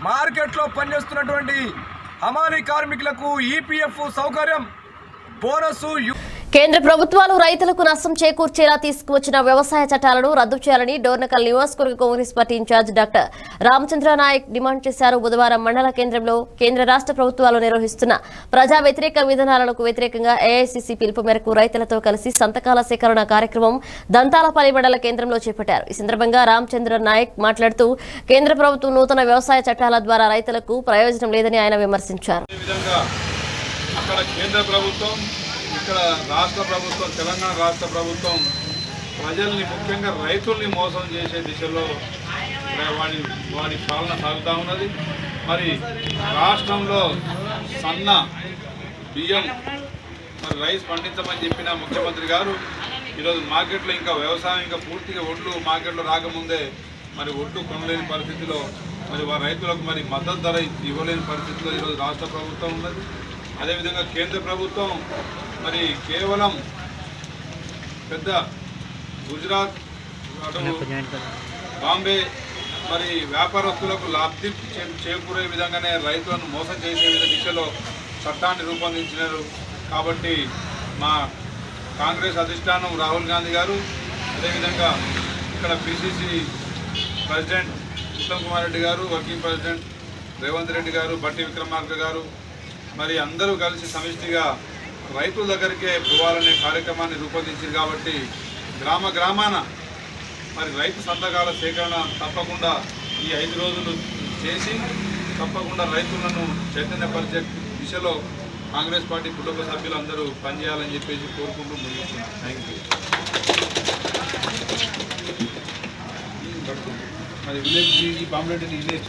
మార్కెట్లో పనిచేస్తున్నటువంటి హమాలీ కార్మికులకు ఈపీఎఫ్ సౌకర్యం, బోనస్. కేంద్ర ప్రభుత్వాలు రైతులకు నష్టం చేకూర్చేలా తీసుకువచ్చిన వ్యవసాయ చట్టాలను రద్దు చేయాలని డోర్నకల్ నియోజకవర్గ Congress party in charge doctor Ramachandra Naik demand చేశారు. బుధవారం మండల కేంద్రంలో కేంద్ర రాష్ట్ర ప్రభుత్వాలు నిర్వహిస్తున్న ప్రజా వ్యతిరేక విధానాలకు వ్యతిరేకంగా ఏఐసీసీ పిలుపు మేరకు రైతులతో కలిసి సంతకాల సేకరణ కార్యక్రమం దంతాలపల్లి మండల కేంద్రంలో చేపట్టారు. ఈ సందర్భంగా రామచంద్ర నాయక్ మాట్లాడుతూ కేంద్ర ప్రభుత్వం నూతన వ్యవసాయ చట్టాల ద్వారా రైతులకు ప్రయోజనం లేదని ఆయన విమర్శించారు. ఇక్కడ రాష్ట్ర ప్రభుత్వం, తెలంగాణ రాష్ట్ర ప్రభుత్వం ప్రజల్ని, ముఖ్యంగా రైతుల్ని మోసం చేసే దిశలో వాడి పాలన సాగుతూ ఉన్నది. మరి రాష్ట్రంలో సన్న బియ్యం, మరి రైస్ పండించమని చెప్పిన ముఖ్యమంత్రి గారు ఈరోజు మార్కెట్లో ఇంకా వ్యవసాయం ఇంకా పూర్తిగా ఒడ్లు మార్కెట్లో రాకముందే మరి ఒడ్లు కొనలేని పరిస్థితిలో, మరి వారి రైతులకు మరి మద్దతు ధర ఇవ్వలేని పరిస్థితిలో ఈరోజు రాష్ట్ర ప్రభుత్వం ఉన్నది. అదేవిధంగా కేంద్ర ప్రభుత్వం మరి కేవలం పెద్ద గుజరాత్, బాంబే మరి వ్యాపారస్తులకు లబ్ధి చేకూరే విధంగానే రైతులను మోసం చేసే దిశలో చట్టాన్ని రూపొందించినారు. కాబట్టి మా కాంగ్రెస్ అధిష్టానం రాహుల్ గాంధీ గారు, అదేవిధంగా ఇక్కడ పిసిసి ప్రెసిడెంట్ ఉత్తమ్ కుమార్ రెడ్డి గారు, వర్కింగ్ ప్రెసిడెంట్ రేవంత్ రెడ్డి గారు, బట్టి విక్రమార్క గారు మరి అందరూ కలిసి సమిష్టిగా రైతుల దగ్గరికే పోవాలనే కార్యక్రమాన్ని రూపొందించారు. కాబట్టి గ్రామ గ్రామాన మరి రైతు సంతకాల సేకరణ తప్పకుండా ఈ 5 రోజులు చేసి తప్పకుండా రైతులను చైతన్యపరిచే దిశలో కాంగ్రెస్ పార్టీ కుటుంబ సభ్యులు అందరూ పనిచేయాలని చెప్పేసి కోరుకుంటూ ముగిస్తున్నాను. Thank you. మరి విలేజ్ ఈ పాంప్లెట్ విలేజ్